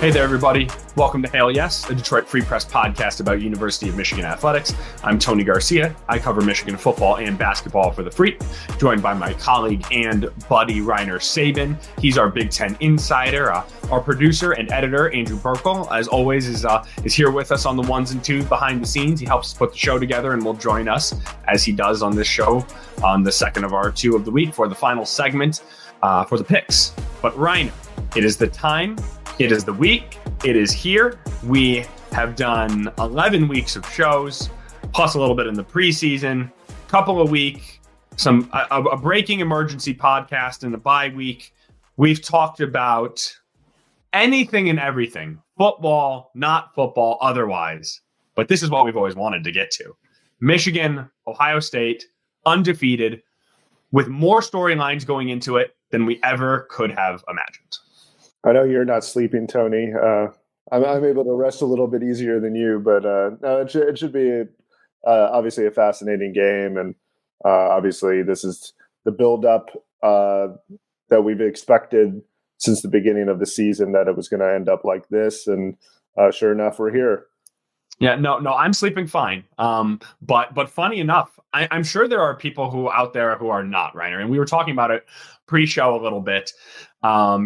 Hey there, everybody. Welcome to Hail Yes, a Detroit Free Press podcast about University of Michigan athletics. I'm Tony Garcia. I cover Michigan football and basketball for the Free, joined by my colleague and buddy, Reiner Sabin. He's our Big Ten insider. Our producer and editor, Andrew Burkle, as always, is here with us on the ones and twos behind the scenes. He helps us put the show together and will join us, as he does on this show, on the second of our two of the week for the final segment for the picks. But Reiner, it is the time. It is the week. It is here. We have done 11 weeks of shows, plus a little bit in the preseason, couple of week, a breaking emergency podcast in the bye week. We've talked about anything and everything, football, not football, otherwise. But this is what we've always wanted to get to. Michigan, Ohio State, undefeated, with more storylines going into it than we ever could have imagined. I know you're not sleeping, Tony. I'm able to rest a little bit easier than you, but no, it should be obviously a fascinating game, and obviously this is the build-up that we've expected since the beginning of the season, that it was going to end up like this, and sure enough, we're here. Yeah, no, I'm sleeping fine. But funny enough, I'm sure there are people who out there who are not, Reiner, and we were talking about it pre-show a little bit,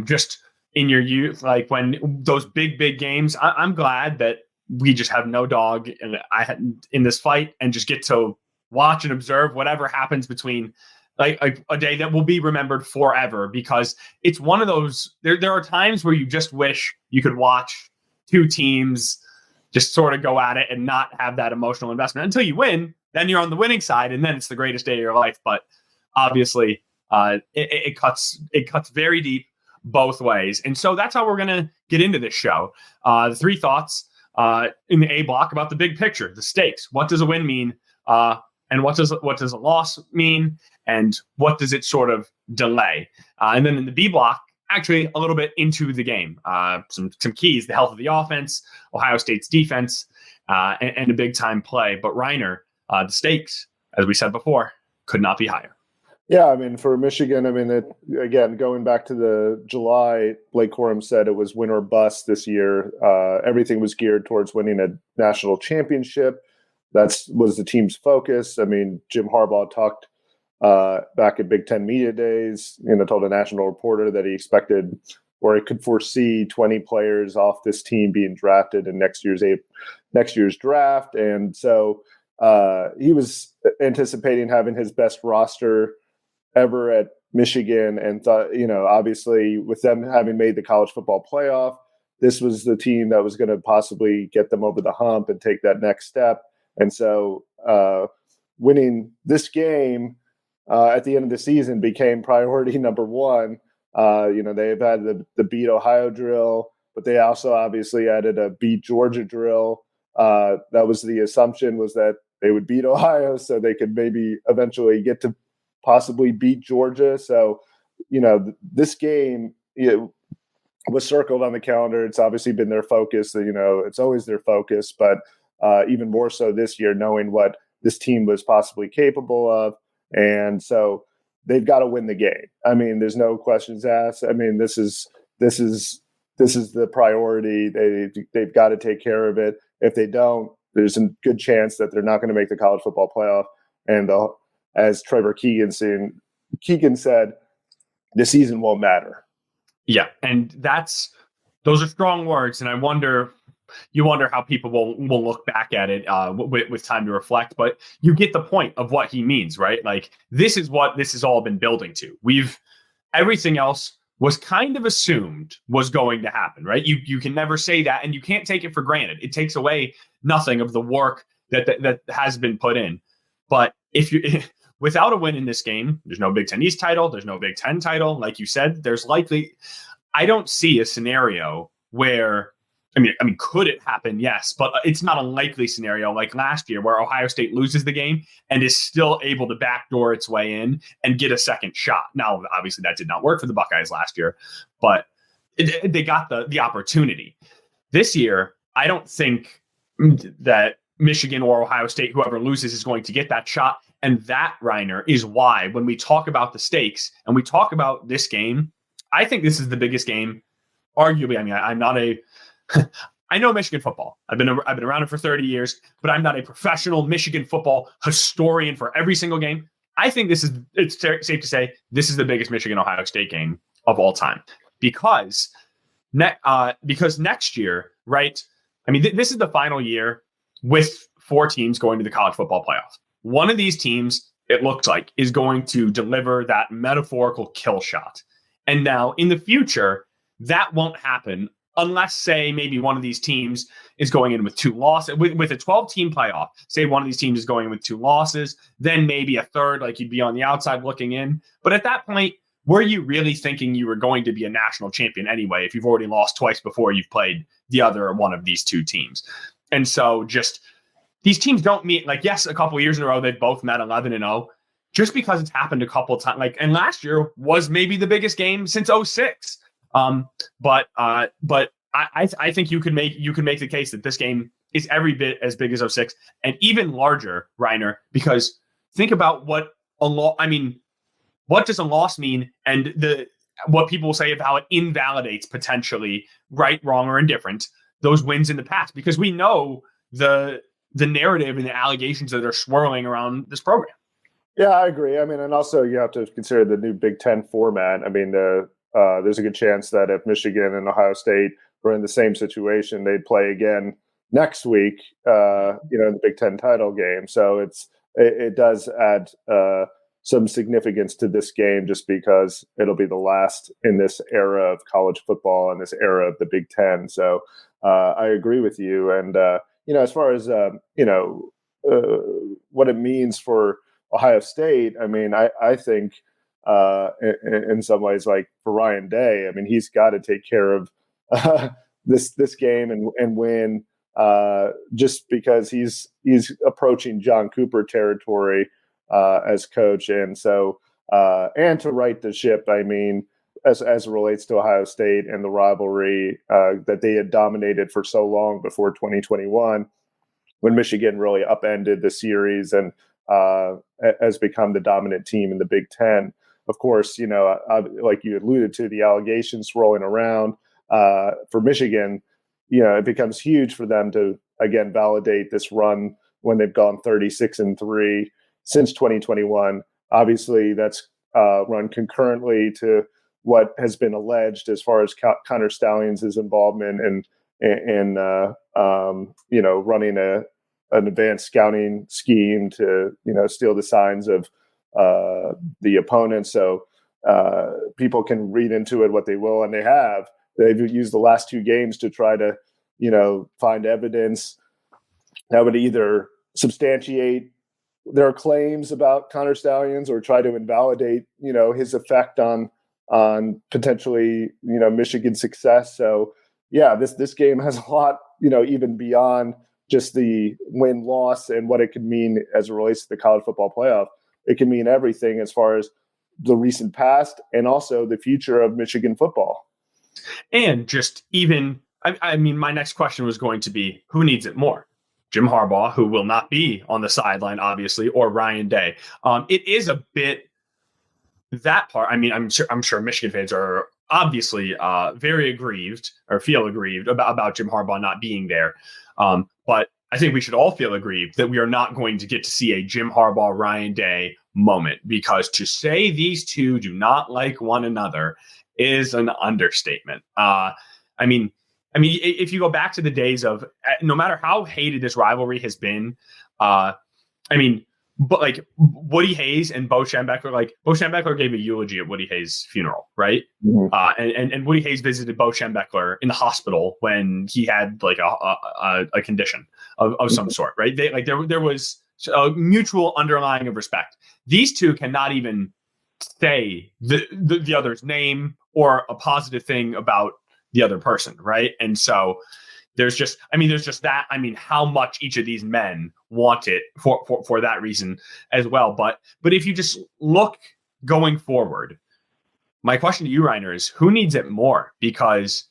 just in your youth, like when those big games, I'm glad that we just have no dog in this fight and just get to watch and observe whatever happens between like a day that will be remembered forever, because it's one of those, there are times where you just wish you could watch two teams just sort of go at it and not have that emotional investment until you win. Then you're on the winning side, and then it's the greatest day of your life. But obviously it cuts very deep both ways. And so that's how we're going to get into this show. The three thoughts in the A block about the big picture, the stakes. What does a win mean? And what does a loss mean? And what does it sort of delay? And then in the B block, actually a little bit into the game. Some keys, the health of the offense, Ohio State's defense, and a big time play. But Reiner, the stakes, as we said before, could not be higher. Yeah, I mean, for Michigan, again, going back to the July, Blake Corum said it was win or bust this year. Everything was geared towards winning a national championship. That was the team's focus. I mean, Jim Harbaugh talked back at Big Ten Media Days, told a national reporter that he expected, or he could foresee 20 players off this team being drafted in next year's draft. And so he was anticipating having his best roster ever at Michigan, and thought, obviously with them having made the college football playoff, this was the team that was going to possibly get them over the hump and take that next step. And so winning this game at the end of the season became priority number one. They've had the beat Ohio drill, but they also obviously added a beat Georgia drill. That was the assumption, was that they would beat Ohio so they could maybe eventually get to possibly beat Georgia. So, this game was circled on the calendar. It's obviously been their focus. It's always their focus, but even more so this year, knowing what this team was possibly capable of. And so they've got to win the game. I mean, there's no questions asked. I mean, this is the priority. They've got to take care of it. If they don't, there's a good chance that they're not going to make the college football playoff. And as Trevor Keegan said, the season won't matter. Yeah, and those are strong words, and you wonder how people will look back at it with time to reflect. But you get the point of what he means, right? Like, this is what this has all been building to. Everything else was kind of assumed was going to happen, right? You can never say that, and you can't take it for granted. It takes away nothing of the work that has been put in. But without a win in this game, there's no Big Ten East title, there's no Big Ten title. Like you said, I don't see a scenario where, I mean, could it happen? Yes, but it's not a likely scenario like last year where Ohio State loses the game and is still able to backdoor its way in and get a second shot. Now, obviously that did not work for the Buckeyes last year, but they got the opportunity. This year, I don't think that Michigan or Ohio State, whoever loses, is going to get that shot. And that, Reiner, is why when we talk about the stakes and we talk about this game, I think this is the biggest game, arguably. I mean, I'm not a I know Michigan football. I've been around it for 30 years, but I'm not a professional Michigan football historian for every single game. I think it's safe to say this is the biggest Michigan-Ohio State game of all time because next year, right? I mean, this is the final year with 4 teams going to the college football playoff. One of these teams, it looks like, is going to deliver that metaphorical kill shot. And now in the future, that won't happen unless, say, maybe one of these teams is going in with 2 losses. With a 12-team playoff, say one of these teams is going in with 2 losses, then maybe a third, like you'd be on the outside looking in. But at that point, were you really thinking you were going to be a national champion anyway if you've already lost twice before you've played the other one of these 2 teams? And so just these teams don't meet, like, yes, a couple of years in a row, they've both met 11-0. Just because it's happened a couple of times, and last year was maybe the biggest game since 06. But I think you can make the case that this game is every bit as big as 06 and even larger, Reiner, because think about what does a loss mean, and what people say of how it invalidates potentially right, wrong, or indifferent those wins in the past, because we know the narrative and the allegations that are swirling around this program. Yeah, I agree. I mean, and also you have to consider the new Big Ten format. I mean, there's a good chance that if Michigan and Ohio State were in the same situation, they'd play again next week, in the Big Ten title game. So it does add some significance to this game just because it'll be the last in this era of college football and this era of the Big Ten. So I agree with you. And, as far as, what it means for Ohio State, I mean, I think in some ways, like for Ryan Day, I mean, he's got to take care of this game and win just because he's approaching John Cooper territory as coach. And so, and to right the ship, I mean, as it relates to Ohio State and the rivalry that they had dominated for so long before 2021, when Michigan really upended the series and has become the dominant team in the Big Ten. Of course, like you alluded to, the allegations rolling around for Michigan, it becomes huge for them to, again, validate this run when they've gone 36-3 since 2021. Obviously, that's run concurrently to what has been alleged as far as Connor Stalions' involvement in running an advanced scouting scheme to, steal the signs of the opponent. So people can read into it what they will, and they have. They've used the last 2 games to try to, find evidence that would either substantiate their claims about Connor Stalions or try to invalidate, his effect on potentially, Michigan's success. So yeah, this game has a lot, even beyond just the win-loss and what it could mean as it relates to the college football playoff. It can mean everything as far as the recent past and also the future of Michigan football. And just even, I mean, my next question was going to be, who needs it more? Jim Harbaugh, who will not be on the sideline, obviously, or Ryan Day. It is a bit that part. I mean, I'm sure Michigan fans are obviously very aggrieved or feel aggrieved about Jim Harbaugh not being there. But I think we should all feel aggrieved that we are not going to get to see a Jim Harbaugh, Ryan Day moment, because to say these two do not like one another is an understatement. I mean, if you go back to the days of, no matter how hated this rivalry has been, but like Woody Hayes and Bo Schembechler, like Bo Schembechler gave a eulogy at Woody Hayes' funeral, right? Mm-hmm. And Woody Hayes visited Bo Schembechler in the hospital when he had like a condition of some sort, right? There was a mutual underlying of respect. These two cannot even say the other's name or a positive thing about the other person, right? And so there's just that. I mean, how much each of these men want it for that reason as well. But if you just look going forward, my question to you, Reiner, is who needs it more? Because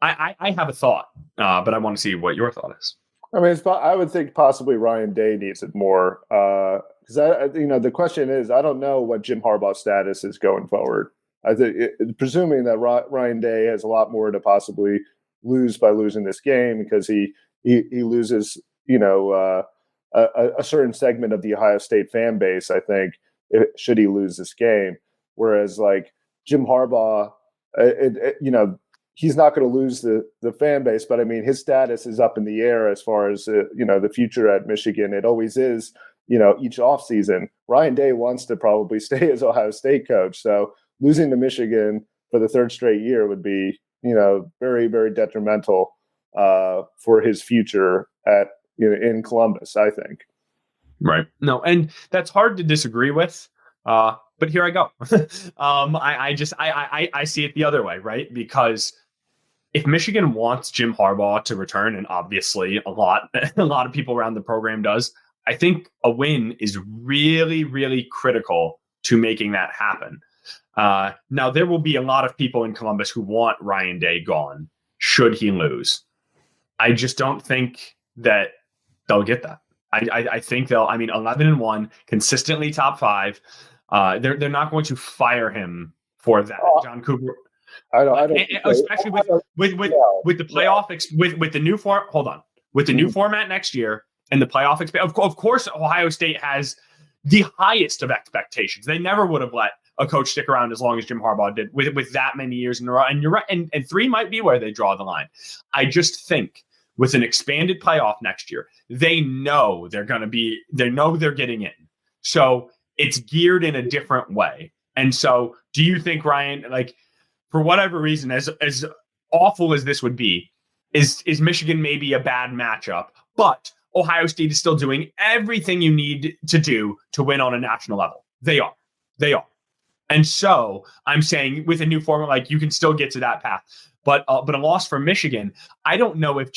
I have a thought, but I want to see what your thought is. I mean, I would think possibly Ryan Day needs it more because the question is, I don't know what Jim Harbaugh's status is going forward. I think, presuming that Ryan Day has a lot more to possibly lose by losing this game, because he loses, a certain segment of the Ohio State fan base, I think, should he lose this game. Whereas like Jim Harbaugh, he's not going to lose the fan base, but I mean, his status is up in the air as far as, the future at Michigan. It always is, each offseason. Ryan Day wants to probably stay as Ohio State coach. So losing to Michigan for the third straight year would be, very, very detrimental for his future in Columbus, I think. Right. No, and that's hard to disagree with. But here I go. I see it the other way, right? Because if Michigan wants Jim Harbaugh to return, and obviously a lot of people around the program does, I think a win is really, really critical to making that happen. Now, there will be a lot of people in Columbus who want Ryan Day gone should he lose. I just don't think that they'll get that. I think 11-1, consistently top 5. They're not going to fire him for that. John Cooper. I don't especially with the playoff with the new form. Hold on, with the new format next year and the playoff expansion. Of course, Ohio State has the highest of expectations. They never would have let a coach stick around as long as Jim Harbaugh did with that many years in a row. And you're right. And 3 might be where they draw the line. I just think with an expanded playoff next year, they know they're getting in. So it's geared in a different way. And so do you think, Ryan, like, for whatever reason, as awful as this would be, is Michigan maybe a bad matchup, but Ohio State is still doing everything you need to do to win on a national level? They are. And so I'm saying with a new format, like, you can still get to that path. But a loss for Michigan, I don't know if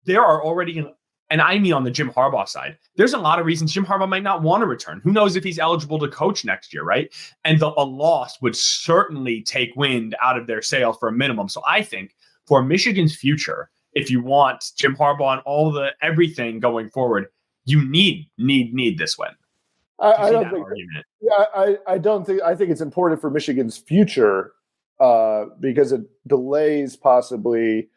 there are already, and I mean on the Jim Harbaugh side, there's a lot of reasons Jim Harbaugh might not want to return. Who knows if he's eligible to coach next year, right? And a loss would certainly take wind out of their sails for a minimum. So I think for Michigan's future, if you want Jim Harbaugh and everything going forward, you need this win. I don't think. Argument? Yeah, I don't think. I think it's important for Michigan's future because it delays possibly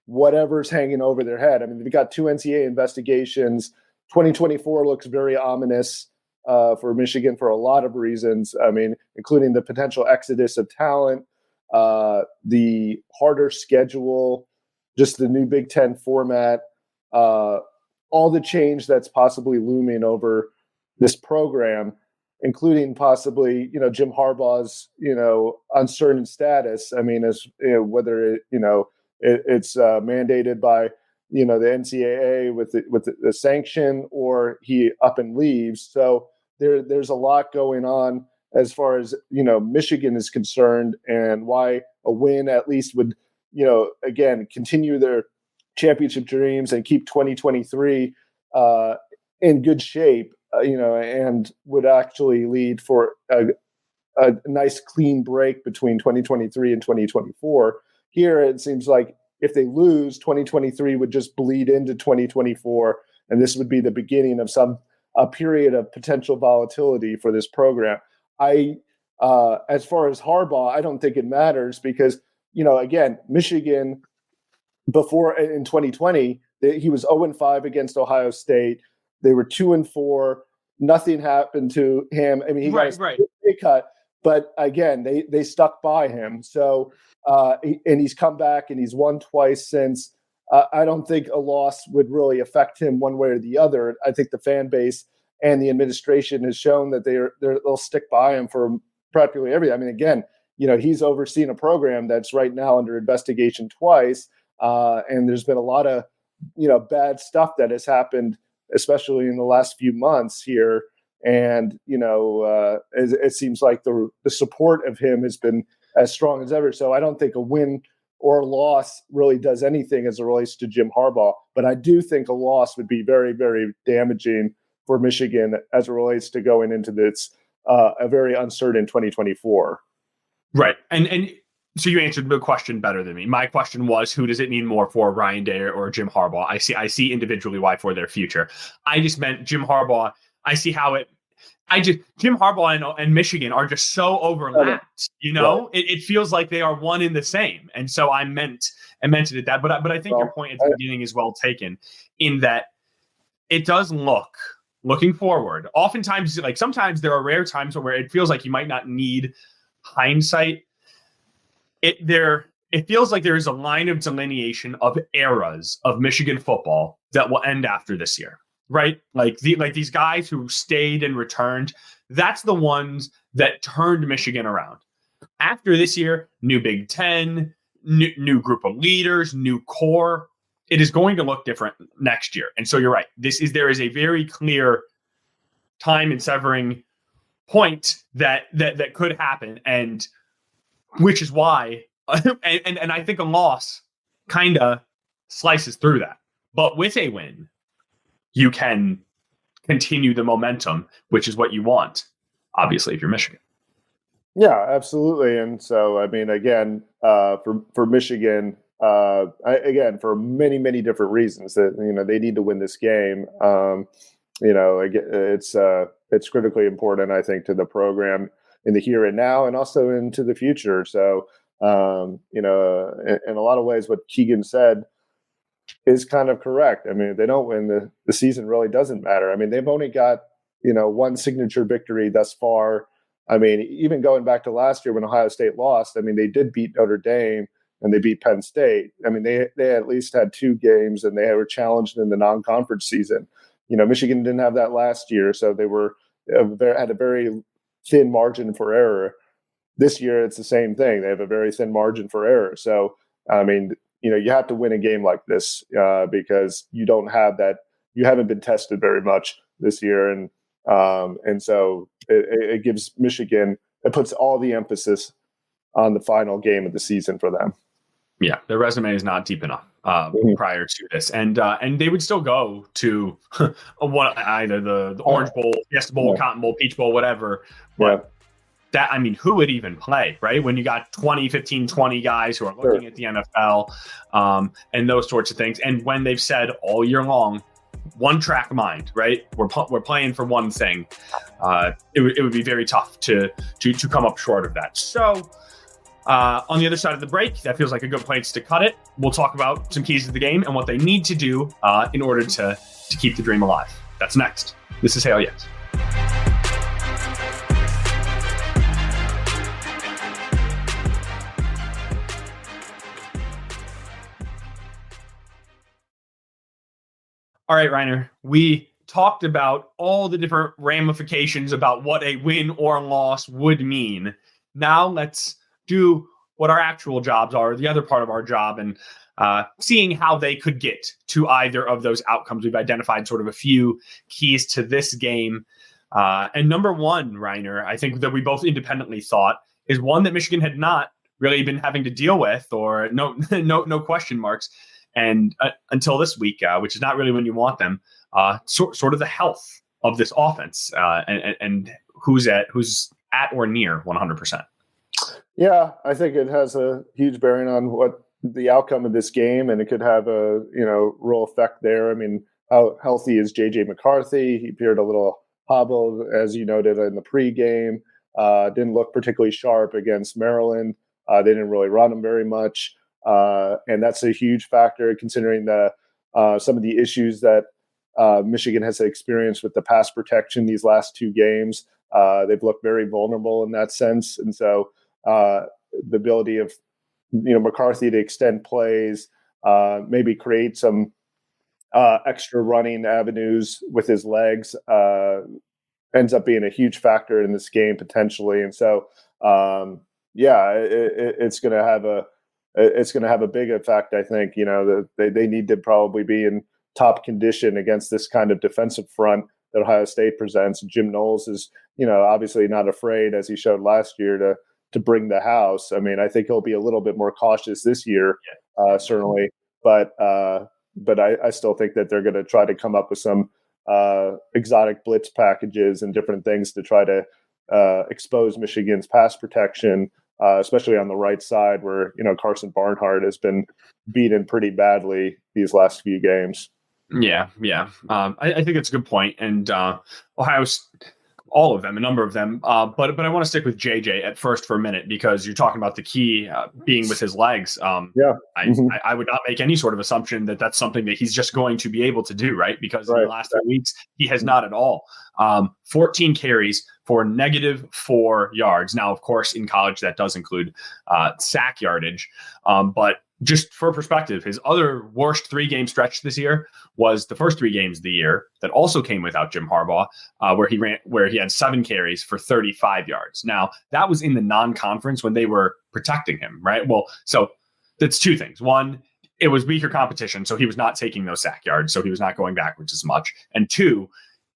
whatever's hanging over their head. I mean, they've got 2 NCAA investigations. 2024 looks very ominous for Michigan for a lot of reasons. I mean, including the potential exodus of talent, the harder schedule, just the new Big Ten format, all the change that's possibly looming over this program, including possibly, Jim Harbaugh's, uncertain status. I mean, as whether it's mandated by the NCAA with the sanction, or he up and leaves. So there's a lot going on as far as Michigan is concerned, and why a win at least would again continue their championship dreams and keep 2023 in good shape. And would actually lead for a nice clean break between 2023 and 2024. Here, it seems like if they lose, 2023 would just bleed into 2024, and this would be the beginning of a period of potential volatility for this program. As far as Harbaugh, I don't think it matters because, again, Michigan before in 2020, he was 0-5 against Ohio State. They were 2-4. Nothing happened to him. I mean, he got a pay cut, but again, they stuck by him. So, and he's come back and he's won twice since. I don't think a loss would really affect him one way or the other. I think the fan base and the administration has shown that they'll stick by him for practically everything. I mean, again, he's overseen a program that's right now under investigation twice, and there's been a lot of bad stuff that has happened, especially in the last few months here. And, it seems like the support of him has been as strong as ever. So I don't think a win or loss really does anything as it relates to Jim Harbaugh. But I do think a loss would be very, very damaging for Michigan as it relates to going into this a very uncertain 2024. Right. And so you answered the question better than me. My question was, who does it mean more for, Ryan Day or Jim Harbaugh? I see individually why for their future. I just meant Jim Harbaugh. I see how it Jim Harbaugh and Michigan are just so overlapped. It feels like they are one in the same. And so I meant it at that. But I think your point at the beginning is well taken, in that it does looking forward. Oftentimes, like sometimes there are rare times where it feels like you might not need hindsight. It feels like there is a line of delineation of eras of Michigan football that will end after this year, right? Like these guys who stayed and returned, that's the ones that turned Michigan around. After this year, new Big Ten, new group of leaders, new core. It is going to look different next year. And so you're right. There is a very clear time and severing point that could happen, and which is why and I think a loss kind of slices through that. But with a win, you can continue the momentum, which is what you want, obviously, if you're Michigan. Yeah, absolutely. And so, I mean, again, for Michigan, again, for many, many different reasons that, they need to win this game. It's critically important, I think, to the program in the here and now, and also into the future. So, in a lot of ways, what Keegan said is kind of correct. I mean, if they don't win, the season really doesn't matter. I mean, they've only got, one signature victory thus far. I mean, even going back to last year when Ohio State lost, I mean, they did beat Notre Dame and they beat Penn State. I mean, they at least had two games and they were challenged in the non-conference season. Michigan didn't have that last year, so they had a very thin margin for error. This year, it's the same thing. They have a very thin margin for error. So, I mean, you have to win a game like this because you don't have that. You haven't been tested very much this year, and so it gives Michigan. It puts all the emphasis on the final game of the season for them. Yeah, their resume is not deep enough prior to this, and they would still go to either the Orange Bowl, Fiesta Bowl, Cotton Bowl, Peach Bowl, whatever. But that, I mean, who would even play, right? When you got 20 guys who are looking at the NFL and those sorts of things. And when they've said all year long, one track mind, right? We're playing for one thing. It would be very tough to come up short of that. So on the other side of the break, that feels like a good place to cut it. We'll talk about some keys to the game and what they need to do in order to keep the dream alive. That's next. This is Hail Yes. All right, Reiner, we talked about all the different ramifications about what a win or loss would mean. Now let's do what our actual jobs are, the other part of our job, and seeing how they could get to either of those outcomes. We've identified sort of a few keys to this game. And number one, Reiner, I think that we both independently thought is one that Michigan had not really been having to deal with, or no question marks. And until this week, which is not really when you want them, sort of the health of this offense and who's at or near 100%. Yeah, I think it has a huge bearing on what the outcome of this game, and it could have a real effect there. I mean, how healthy is JJ McCarthy? He appeared a little hobbled, as you noted in the pregame. Didn't look particularly sharp against Maryland. They didn't really run him very much. And that's a huge factor considering some of the issues that Michigan has experienced with the pass protection these last two games. They've looked very vulnerable in that sense. And so the ability of McCarthy to extend plays, maybe create some extra running avenues with his legs ends up being a huge factor in this game potentially. And so, it's going to have a big effect. I think they need to probably be in top condition against this kind of defensive front that Ohio State presents. Jim Knowles is obviously not afraid, as he showed last year, to bring the house. I mean, I think he'll be a little bit more cautious this year, certainly, but I still think that they're going to try to come up with some exotic blitz packages and different things to try to expose Michigan's pass protection. Especially on the right side where, Carson Barnhart has been beaten pretty badly these last few games. Yeah. I think it's a good point. And Ohio all of them, a number of them. But I want to stick with JJ at first for a minute because you're talking about the key being with his legs. Yeah. I would not make any sort of assumption that that's something that he's just going to be able to do, right? Because in the last 3 weeks, he has not at all. 14 carries for -4 yards. Now, of course, in college, that does include sack yardage. But just for perspective, his other worst 3-game stretch this year was the first 3 games of the year that also came without Jim Harbaugh, where he had 7 carries for 35 yards. Now, that was in the non-conference when they were protecting him, right? Well, so that's 2 things. One, it was weaker competition, so he was not taking those sack yards, so he was not going backwards as much. And 2,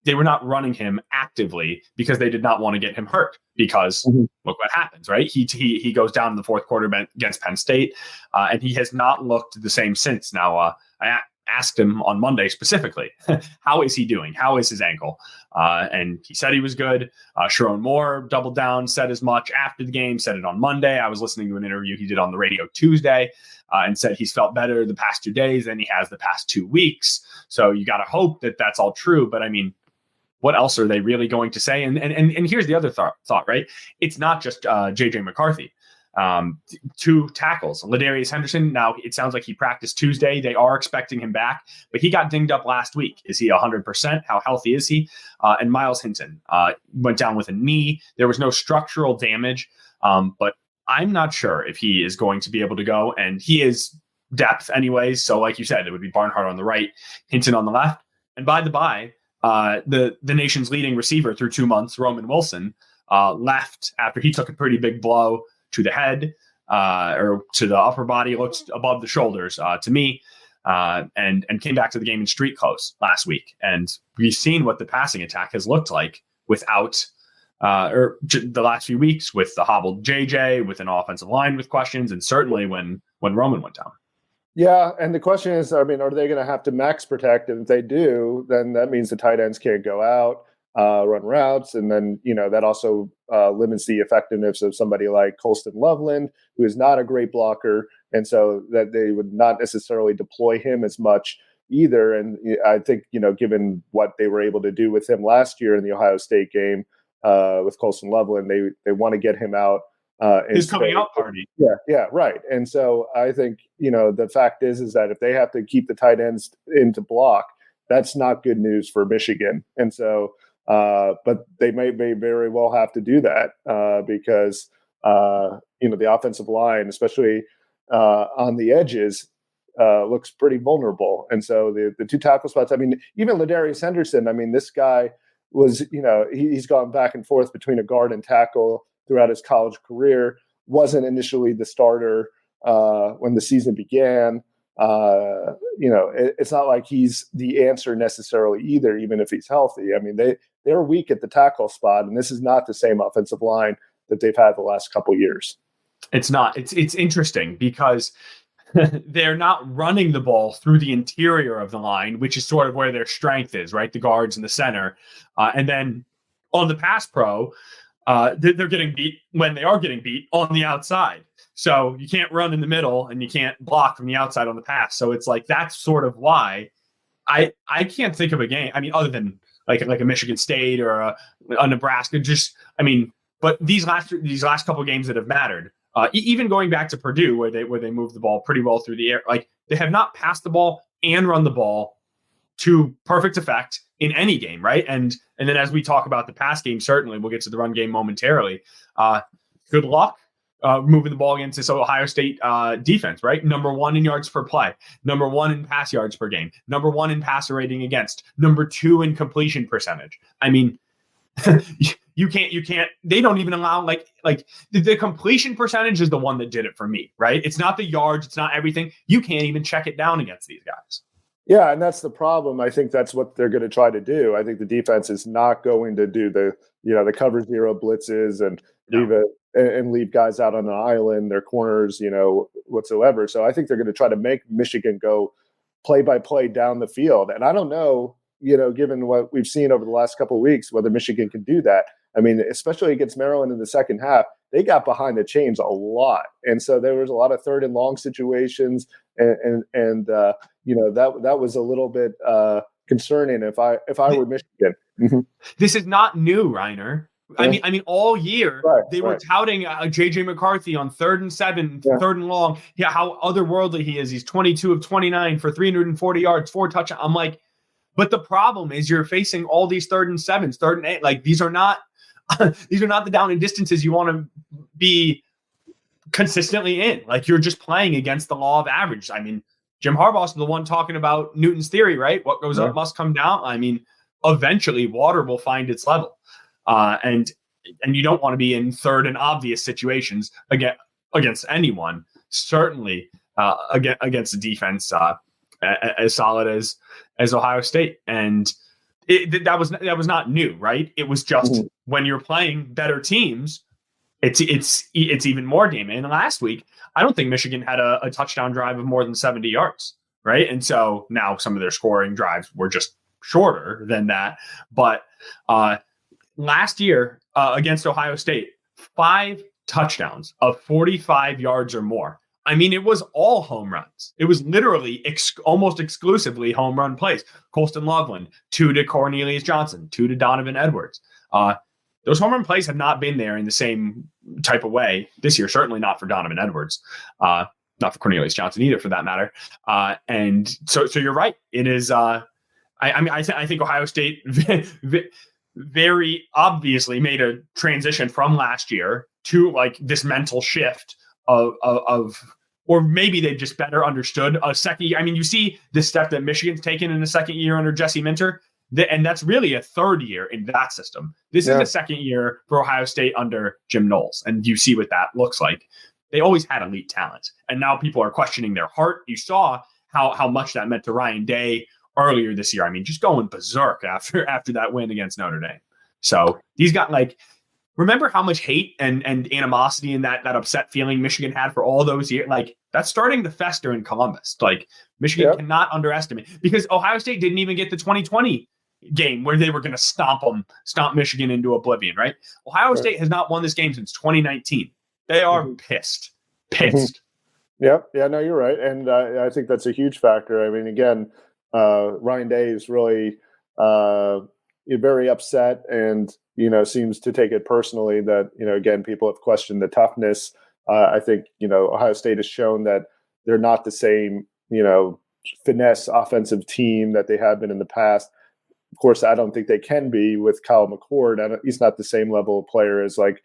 they were not running him actively because they did not want to get him hurt. Because look what happens, right? He goes down in the fourth quarter against Penn State, and he has not looked the same since. Now, I asked him on Monday specifically, how is he doing? How is his ankle? And he said he was good. Sharon Moore doubled down, said as much after the game, said it on Monday. I was listening to an interview he did on the radio Tuesday, and said he's felt better the past 2 days than he has the past 2 weeks. So you got to hope that that's all true. But I mean, what else are they really going to say? And here's the other thought, right? It's not just J.J. McCarthy. 2 tackles. Ladarius Henderson, now it sounds like he practiced Tuesday. They are expecting him back, but he got dinged up last week. Is he 100%? How healthy is he? And Miles Hinton went down with a knee. There was no structural damage, but I'm not sure if he is going to be able to go. And he is depth anyways. So like you said, it would be Barnhart on the right, Hinton on the left. And by the by, the nation's leading receiver through 2 months, Roman Wilson, left after he took a pretty big blow to the head or to the upper body, looked above the shoulders to me, and came back to the game in street clothes last week. And we've seen what the passing attack has looked like without the last few weeks with the hobbled JJ, with an offensive line with questions, and certainly when Roman went down. Yeah, and the question is, I mean, are they going to have to max protect? And if they do, then that means the tight ends can't go out, run routes, and then, that also limits the effectiveness of somebody like Colston Loveland, who is not a great blocker, and so that they would not necessarily deploy him as much either. And I think, given what they were able to do with him last year in the Ohio State game with Colston Loveland, they want to get him out. His coming out party. Yeah, right. And so I think, the fact is that if they have to keep the tight ends into block, that's not good news for Michigan. And so, but they may very well have to do that because, the offensive line, especially on the edges, looks pretty vulnerable. And so the 2 tackle spots, I mean, even Ladarius Henderson, I mean, this guy was, he's gone back and forth between a guard and tackle throughout his college career, wasn't initially the starter when the season began. It's not like he's the answer necessarily either, even if he's healthy. I mean, they're weak at the tackle spot, and this is not the same offensive line that they've had the last couple of years. It's not. It's interesting because they're not running the ball through the interior of the line, which is sort of where their strength is, right? The guards in the center. And then on the pass pro, they're getting beat when they are getting beat on the outside. So you can't run in the middle and you can't block from the outside on the pass. So it's like, that's sort of why I can't think of a game. I mean, other than like a Michigan State or a Nebraska, but these last couple of games that have mattered, even going back to Purdue where they moved the ball pretty well through the air, like they have not passed the ball and run the ball to perfect effect in any game, right? And then as we talk about the pass game, certainly we'll get to the run game momentarily. Good luck moving the ball against this Ohio State defense, right? Number 1 in yards per play, number 1 in pass yards per game, number 1 in passer rating against, number 2 in completion percentage. I mean, you can't, they don't even allow like the completion percentage is the one that did it for me, right? It's not the yards, it's not everything. You can't even check it down against these guys. Yeah, and that's the problem. I think that's what they're going to try to do. I think the defense is not going to do the cover zero blitzes and leave guys out on an island, their corners, whatsoever. So I think they're going to try to make Michigan go play by play down the field. And I don't know, given what we've seen over the last couple of weeks, whether Michigan can do that. I mean, especially against Maryland in the second half, they got behind the chains a lot. And so there was a lot of 3rd and long situations. And that was a little bit, concerning if I were Michigan. This is not new, Reiner. Yeah. I mean, all year they were touting JJ McCarthy on 3rd and 7, 3rd and long. Yeah, how otherworldly he is. He's 22 of 29 for 340 yards, 4 touchdowns. I'm like, but the problem is you're facing all these 3rd and 7s, 3rd and 8. Like these are not the down and distances you want to be consistently in. Like you're just playing against the law of average. I mean, Jim Harbaugh's the one talking about Newton's theory, right? What goes up must come down. I mean, eventually water will find its level. And you don't want to be in 3rd and obvious situations against anyone, certainly against a defense as solid as Ohio State. And that was not new, right? It was just when you're playing better teams, it's even more damning. And last week, I don't think Michigan had a touchdown drive of more than 70 yards, right? And so now some of their scoring drives were just shorter than that. But last year against Ohio State, 5 touchdowns of 45 yards or more. I mean, it was all home runs. It was literally almost exclusively home run plays. Colston Loveland, 2 to Cornelius Johnson, 2 to Donovan Edwards. Those home run plays have not been there in the same type of way this year. Certainly not for Donovan Edwards, not for Cornelius Johnson either, for that matter. And so you're right. It is. I think Ohio State very obviously made a transition from last year to like this mental shift of or maybe they just better understood a second year. I mean, you see the step that Michigan's taken in the second year under Jesse Minter, and that's really a 3rd year in that system. This is the 2nd year for Ohio State under Jim Knowles, and you see what that looks like. They always had elite talent, and now people are questioning their heart. You saw how much that meant to Ryan Day earlier this year. I mean, just going berserk after that win against Notre Dame. So he's got remember how much hate and animosity and that upset feeling Michigan had for all those years? Like that's starting to fester in Columbus. Like Michigan cannot underestimate, because Ohio State didn't even get the 2020 game where they were going to stomp Michigan into oblivion, right? Ohio State has not won this game since 2019. They are pissed. Yeah, no, you're right. And I think that's a huge factor. I mean, again, Ryan Day is really very upset and, seems to take it personally that, again, people have questioned the toughness. I think, Ohio State has shown that they're not the same, finesse offensive team that they have been in the past. Of course, I don't think they can be with Kyle McCord. He's not the same level of player as obviously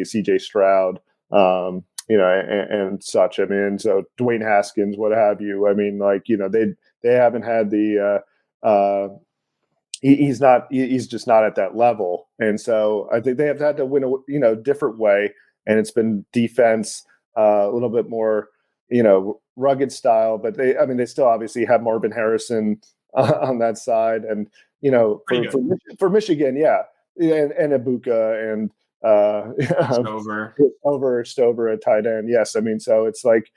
CJ Stroud, and such. I mean, so Dwayne Haskins, what have you. I mean, they haven't had the he's just not at that level. And so I think they have had to win a different way. And it's been defense, a little bit more, rugged style, but they still obviously have Marvin Harrison on that side. And, for Michigan, and Ibuka and Stover at tight end. Yes. I mean, so it's like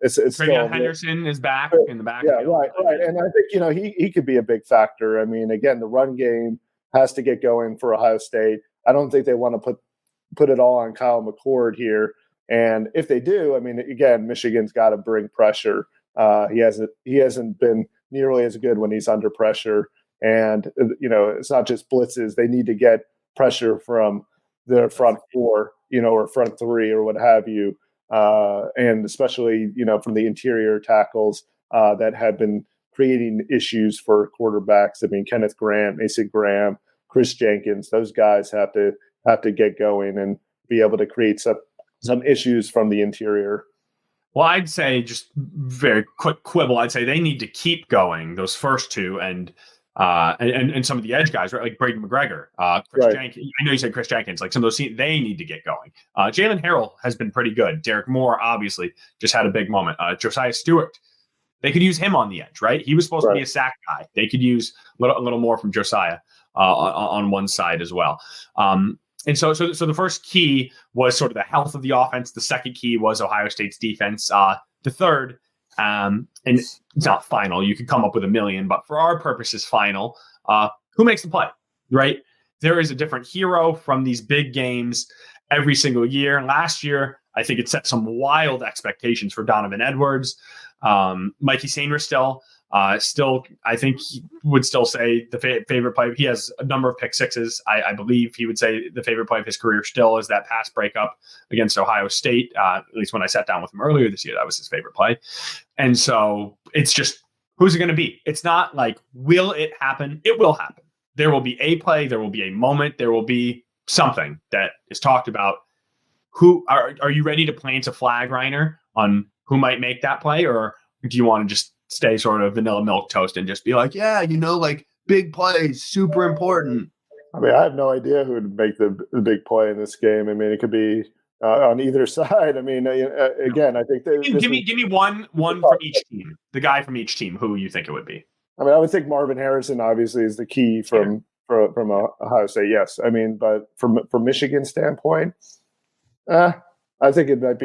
it's still Henderson is back in the back. Yeah, right. And I think, he could be a big factor. I mean, again, the run game has to get going for Ohio State. I don't think they want to put it all on Kyle McCord here. And if they do, I mean, again, Michigan's got to bring pressure. He hasn't been nearly as good when he's under pressure. And, it's not just blitzes. They need to get pressure from their front 4, or front 3 or what have you. And especially, from the interior tackles that have been creating issues for quarterbacks. I mean, Kenneth Grant, Mason Graham, Chris Jenkins, those guys have to get going and be able to create some issues from the interior. Well, I'd say, just very quick quibble, I'd say they need to keep going, those first 2, and some of the edge guys, right? Like Braden McGregor, Chris Jenkins. I know you said Chris Jenkins, like some of those, they need to get going. Jalen Harrell has been pretty good. Derek Moore, obviously, just had a big moment. Josiah Stewart, they could use him on the edge, right? He was supposed to be a sack guy. They could use a little more from Josiah on one side as well. And so the first key was sort of the health of the offense. The second key was Ohio State's defense. The third, and it's not final. You could come up with a million, but for our purposes, final. Who makes the play, right? There is a different hero from these big games every single year. Last year, I think it set some wild expectations for Donovan Edwards. Mikey Sainristil Still, I think he would still say the favorite play. He has a number of pick sixes. I believe he would say the favorite play of his career still is that pass breakup against Ohio State. At least when I sat down with him earlier this year, that was his favorite play. And so it's just, who's it going to be? It's not like, will it happen? It will happen. There will be a play. There will be a moment. There will be something that is talked about. Who are you ready to plant a flag, Reiner, on who might make that play? Or do you want to just stay sort of vanilla milk toast and just be like, yeah, like big plays, super important? I mean, I have no idea who would make the big play in this game. I mean, it could be on either side. I mean, again, I think give me one from each team. The guy from each team, who you think it would be. I mean, I would think Marvin Harrison obviously is the key from Ohio State. Yes, I mean, but from Michigan standpoint, I think it might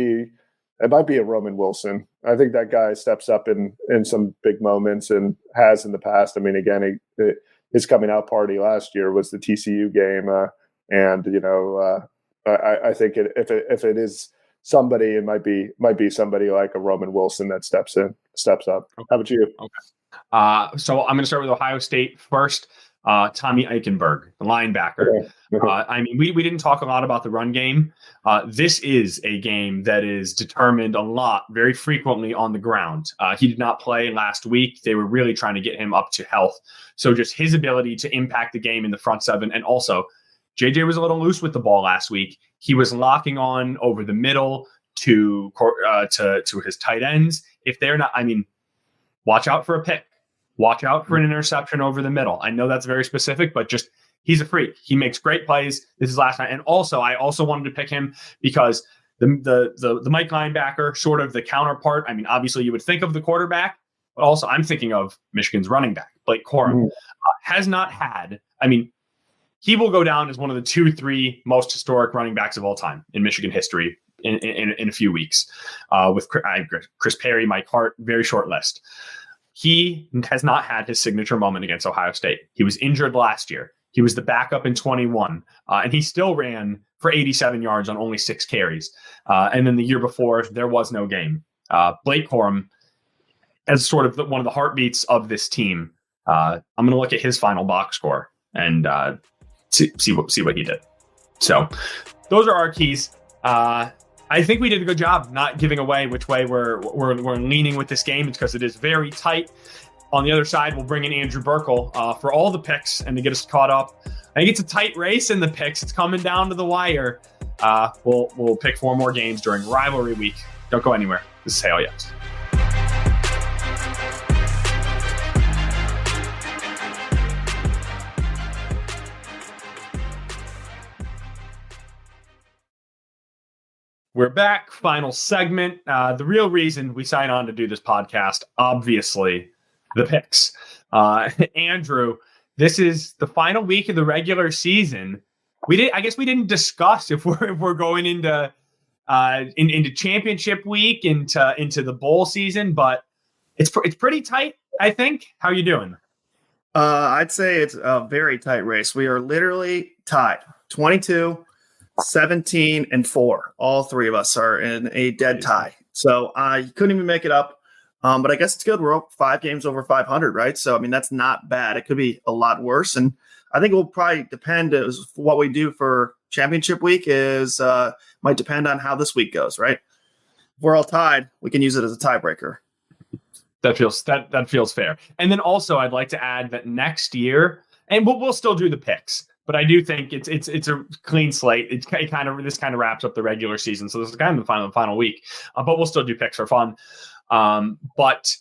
be a Roman Wilson. I think that guy steps up in some big moments and has in the past. I mean, again, his coming out party last year was the TCU game, and I think if it is somebody, it might be somebody like a Roman Wilson that steps up. Okay. How about you? Okay. So I'm going to start with Ohio State first. Tommy Eichenberg, the linebacker. I mean, we didn't talk a lot about the run game. This is a game that is determined a lot, very frequently on the ground. He did not play last week. They were really trying to get him up to health. So just his ability to impact the game in the front seven. And also, JJ was a little loose with the ball last week. He was locking on over the middle to his tight ends. If they're not, I mean, watch out for a pick. Watch out for an interception over the middle. I know that's very specific, but just he's a freak. He makes great plays. This is last night. And also, I also wanted to pick him because the Mike linebacker, sort of the counterpart. I mean, obviously you would think of the quarterback, but also I'm thinking of Michigan's running back, Blake Corum, has not had, I mean, he will go down as one of the 2-3 most historic running backs of all time in Michigan history in a few weeks with Chris Perry, Mike Hart, very short list. He has not had his signature moment against Ohio State. He was injured last year. He was the backup in 21, and he still ran for 87 yards on only 6 carries. And then the year before, there was no game. Blake Corum, as sort of one of the heartbeats of this team, I'm going to look at his final box score and see what he did. So those are our keys. I think we did a good job not giving away which way we're leaning with this game. It's because it is very tight. On the other side, we'll bring in Andrew Burkle for all the picks and to get us caught up. I think it's a tight race in the picks. It's coming down to the wire. We'll pick 4 more games during rivalry week. Don't go anywhere. This is Hail Yes. We're back. Final segment. The real reason we signed on to do this podcast, obviously, the picks. Andrew, this is the final week of the regular season. I guess we didn't discuss if we're going into championship week, into the bowl season, but it's pretty tight, I think. How are you doing? I'd say it's a very tight race. We are literally tied. 22, 17, and 4. All 3 of us are in a dead tie. So you couldn't even make it up. But I guess it's good. We're 5 games over 500, right? So, I mean, that's not bad. It could be a lot worse. And I think it will probably depend what we do for championship week might depend on how this week goes, right? If we're all tied, we can use it as a tiebreaker. That feels fair. And then also I'd like to add that next year, and we'll still do the picks, but I do think it's a clean slate. This kind of wraps up the regular season. So this is kind of the final week, but we'll still do picks for fun. But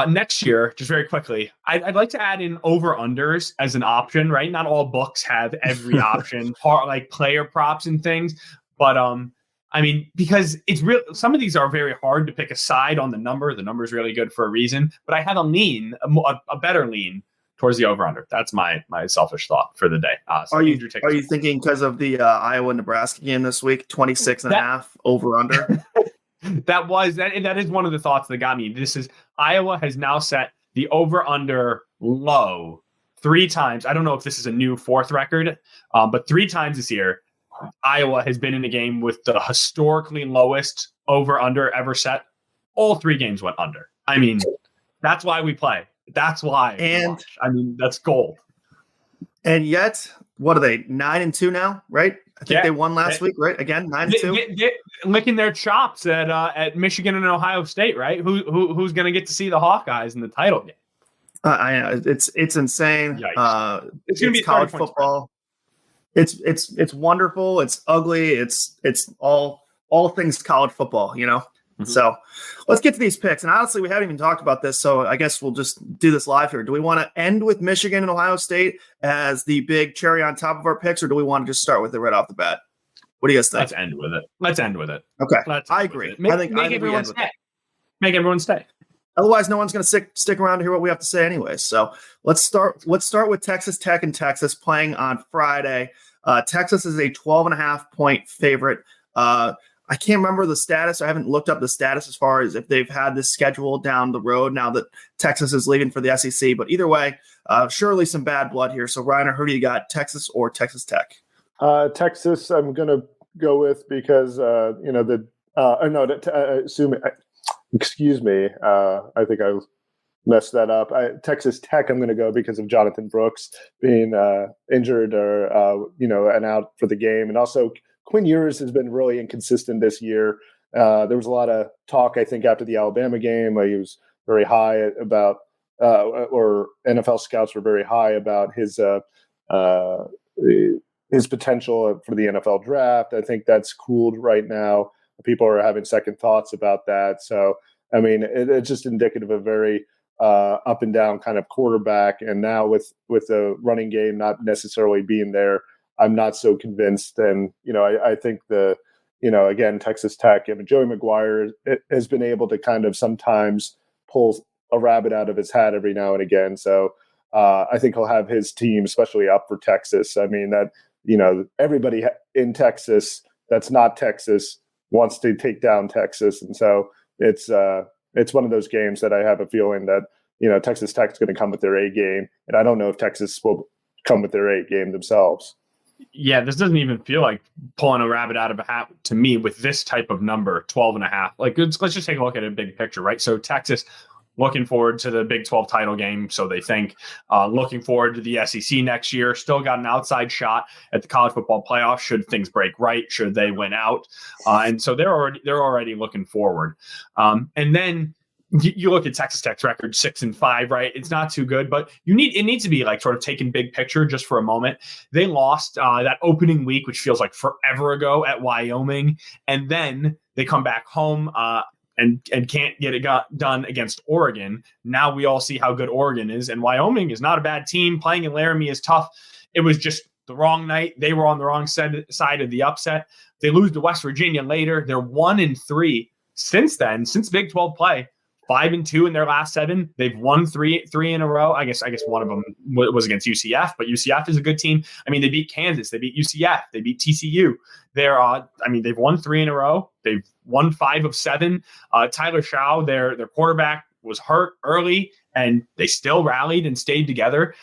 next year, just very quickly, I'd like to add in over-unders as an option, right? Not all books have every option, like player props and things. But, I mean, because it's real, some of these are very hard to pick a side on the number. The number is really good for a reason. But I have a better lean towards the over-under. That's my selfish thought for the day. So are you thinking because of the Iowa-Nebraska game this week, 26.5 over-under? That is one of the thoughts that got me. Iowa has now set the over-under low 3 times. I don't know if this is a new 4th record, but 3 times this year, Iowa has been in a game with the historically lowest over-under ever set. All 3 games went under. I mean, That's why we play. That's why. And I mean, that's gold. And yet, what are they? 9-2 now, right? I think they won last week, right? Again, 9-2. Licking their chops at Michigan and Ohio State, right? Who's going to get to see the Hawkeyes in the title game? I know it's insane. It's going to be college football. It's wonderful. It's ugly. It's all things college football. Mm-hmm. So let's get to these picks. And honestly, we haven't even talked about this, so I guess we'll just do this live here. Do we want to end with Michigan and Ohio State as the big cherry on top of our picks, or do we want to just start with it right off the bat? What do you guys think? Let's end with it. Okay, I agree. Make everyone stay. Make everyone stay. Otherwise, no one's going to stick around to hear what we have to say anyway. So let's start with Texas Tech and Texas playing on Friday. Texas is a 12.5-point favorite. I can't remember the status. I haven't looked up the status as far as if they've had this schedule down the road now that Texas is leaving for the SEC. But either way, surely some bad blood here. So, Reiner, who do you got, Texas or Texas Tech? Texas, I'm going to go with because, excuse me. I think I messed that up. Texas Tech, I'm going to go because of Jonathan Brooks being injured or, and out for the game. And also, Quinn Ewers has been really inconsistent this year. There was a lot of talk, I think, after the Alabama game. He was very high about, or NFL scouts were very high about his potential for the NFL draft. I think that's cooled right now. People are having second thoughts about that. So, I mean, it's just indicative of very up and down kind of quarterback. And now with the running game not necessarily being there, I'm not so convinced. And, I think again, Texas Tech, Joey McGuire has been able to kind of sometimes pull a rabbit out of his hat every now and again. So I think he'll have his team, especially up for Texas. I mean, that, everybody in Texas that's not Texas wants to take down Texas. And so it's one of those games that I have a feeling that, Texas Tech's going to come with their A game. And I don't know if Texas will come with their A game themselves. Yeah, this doesn't even feel like pulling a rabbit out of a hat to me with this type of number, 12.5. Like, let's just take a look at a big picture, right? So Texas looking forward to the Big 12 title game, so they think. Looking forward to the SEC next year. Still got an outside shot at the college football playoff should things break right, should they win out. And so they're already looking forward. And then you look at Texas Tech's record, 6-5, right? It's not too good, but it needs to be like sort of taken big picture just for a moment. They lost that opening week, which feels like forever ago, at Wyoming, and then they come back home and can't get it done against Oregon. Now we all see how good Oregon is, and Wyoming is not a bad team. Playing in Laramie is tough. It was just the wrong night. They were on the wrong side of the upset. They lose to West Virginia later. They're 1-3 since then, since Big 12 play. 5-2 in their last 7. They've won three in a row. I guess one of them was against UCF, but UCF is a good team. I mean, they beat Kansas, they beat UCF, they beat TCU. They've won 3 in a row. They've won 5 of 7. Tyler Shaw, their quarterback, was hurt early, and they still rallied and stayed together.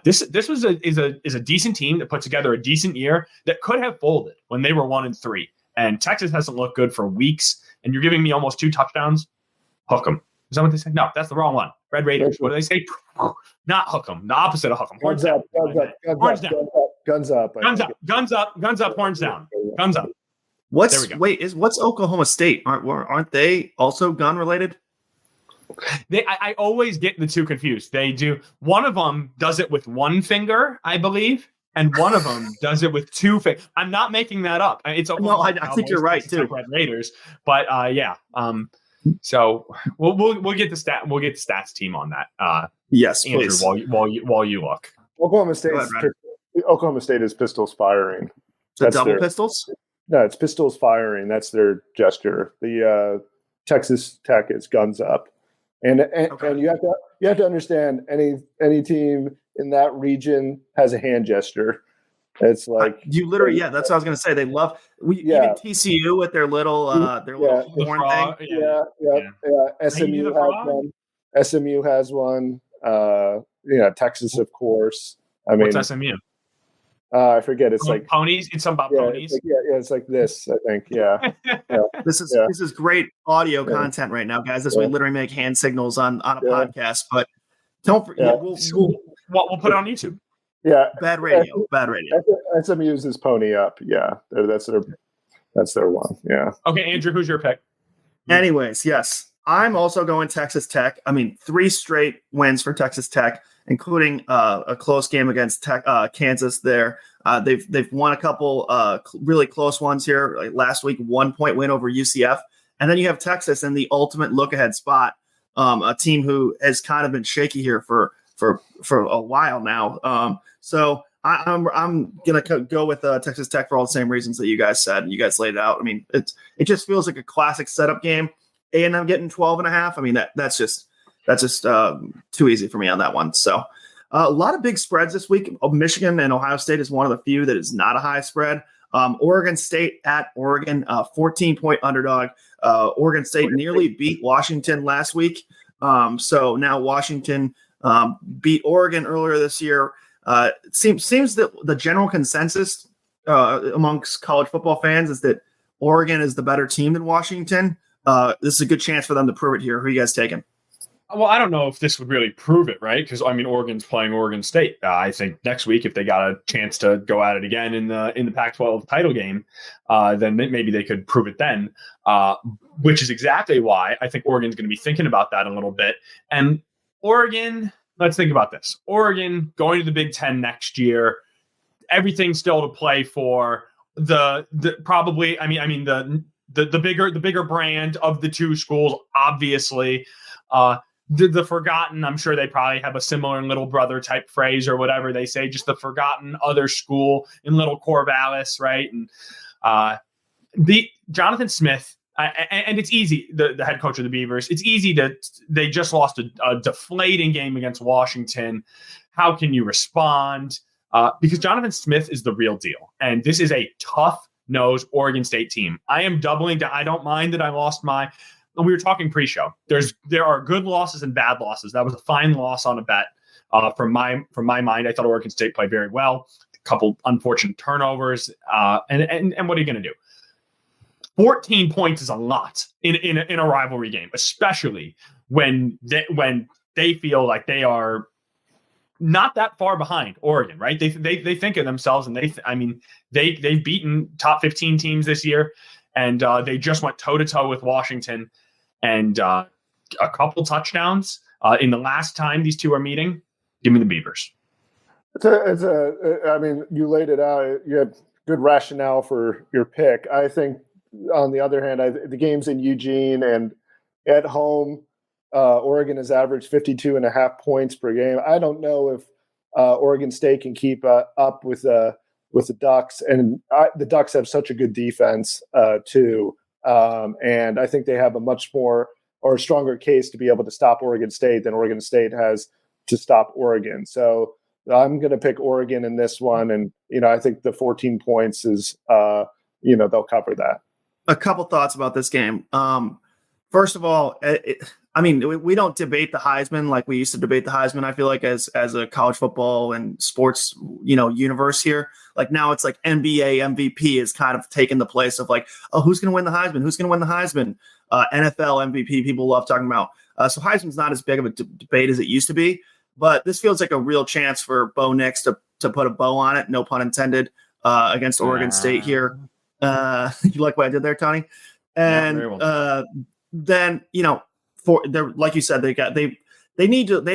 This is a decent team that put together a decent year that could have folded when they were 1-3. And Texas hasn't looked good for weeks. And you're giving me almost 2 touchdowns. Hook 'em. Is that what they say? No, that's the wrong one. Red Raiders. What do they say? Not hook 'em. The opposite of hook 'em. Horns down. Horns down. Guns up. Guns up. Guns up. Guns up. Horns down. Guns up. What's Oklahoma State? Aren't they also gun related? I always get the 2 confused. They do. One of them does it with 1 finger, I believe, and one of them does it with 2 fingers. I'm not making that up. It's I think you're right too. Red Raiders, but yeah. So we'll get the stats team on that. Yes, Andrew, please. While you look. Oklahoma State is pistols firing. The double pistols? No, it's pistols firing. That's their gesture. The Texas Tech is guns up, and you have to understand any team in that region has a hand gesture. It's like you literally, that's what I was going to say. They love even TCU with their little horn thing. Yeah. SMU has one. SMU has one. Texas, of course. I mean, what's SMU? I forget. It's like ponies. It's something about ponies. It's like this. I think. Yeah. This is great audio content right now, guys. As we literally make hand signals on a podcast, but don't forget. We'll put it on YouTube. Yeah. Bad radio. Bad radio. SMU uses Pony Up. Yeah. That's their one. Yeah. Okay, Andrew, who's your pick? Anyways, yes, I'm also going Texas Tech. I mean, 3 straight wins for Texas Tech, including a close game against Kansas. There, they've won a couple really close ones here. Like last week, 1-point win over UCF, and then you have Texas in the ultimate look-ahead spot. A team who has kind of been shaky here for a while now. So I'm gonna go with Texas Tech for all the same reasons that you guys said. You guys laid it out. I mean, it just feels like a classic setup game. And I'm getting 12.5. I mean, that's just too easy for me on that one. So a lot of big spreads this week. Michigan and Ohio State is one of the few that is not a high spread. Oregon State at Oregon, 14-point underdog. Oregon State nearly beat Washington last week. So now Washington beat Oregon earlier this year. It seems that the general consensus amongst college football fans is that Oregon is the better team than Washington. This is a good chance for them to prove it here. Who are you guys taking? Well, I don't know if this would really prove it, right? Because I mean, Oregon's playing Oregon State. I think next week, if they got a chance to go at it again in the Pac-12 title game, then maybe they could prove it then. Which is exactly why I think Oregon's going to be thinking about that a little bit. And Oregon, let's think about this. Oregon going to the Big Ten next year. Everything's still to play for. The bigger brand of the two schools, obviously. The forgotten, I'm sure they probably have a similar little brother type phrase or whatever they say, just the forgotten other school in Little Corvallis, right? And the Jonathan Smith, and it's easy, the head coach of the Beavers, it's easy they just lost a deflating game against Washington. How can you respond? Because Jonathan Smith is the real deal. And this is a tough-nosed Oregon State team. I am doubling down. I don't mind that I lost we were talking pre-show. There are good losses and bad losses. That was a fine loss on a bet. From my mind, I thought Oregon State played very well. A couple unfortunate turnovers. And what are you going to do? 14 points is a lot in a rivalry game, especially when they feel like they are not that far behind Oregon, right? They think of themselves, and they've beaten top 15 teams this year, and they just went toe-to-toe with Washington, and a couple touchdowns in the last time these two are meeting. Give me the Beavers. You laid it out. You had good rationale for your pick. I think, on the other hand, the game's in Eugene, and at home, Oregon has averaged 52.5 points per game. I don't know if Oregon State can keep up with the Ducks, and the Ducks have such a good defense too. And I think they have a much more or a stronger case to be able to stop Oregon State than Oregon State has to stop Oregon. So I'm going to pick Oregon in this one. And, I think the 14 points is, they'll cover that. A couple thoughts about this game. First of all, we don't debate the Heisman like we used to debate the Heisman. I feel like as a college football and sports, universe here, like now it's like NBA MVP is kind of taking the place of like, oh, who's going to win the Heisman? Who's going to win the Heisman? NFL MVP, people love talking about. So Heisman's not as big of a debate as it used to be, but this feels like a real chance for Bo Nix to put a bow on it. No pun intended, against Oregon State here. You like what I did there, Tony? And, then, like you said, they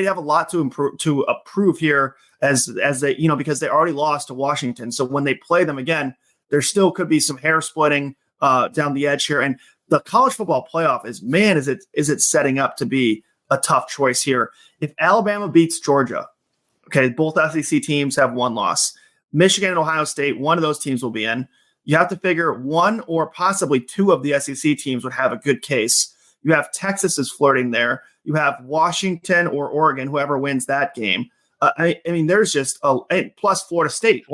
have a lot to approve here as they, because they already lost to Washington. So when they play them again, there still could be some hair splitting down the edge here. And the college football playoff is it setting up to be a tough choice here. If Alabama beats Georgia, okay, both SEC teams have one loss. Michigan and Ohio State, one of those teams will be in. You have to figure one or possibly two of the SEC teams would have a good case. You have Texas is flirting there. You have Washington or Oregon, whoever wins that game. There's just plus Florida State.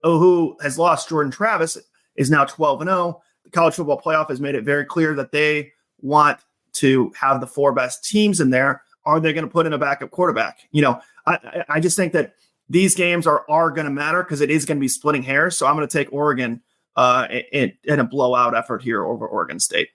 Who has lost Jordan Travis, is now 12-0. The college football playoff has made it very clear that they want to have the four best teams in there. Are they going to put in a backup quarterback? I just think that these games are going to matter because it is going to be splitting hairs. So I'm going to take Oregon in a blowout effort here over Oregon State.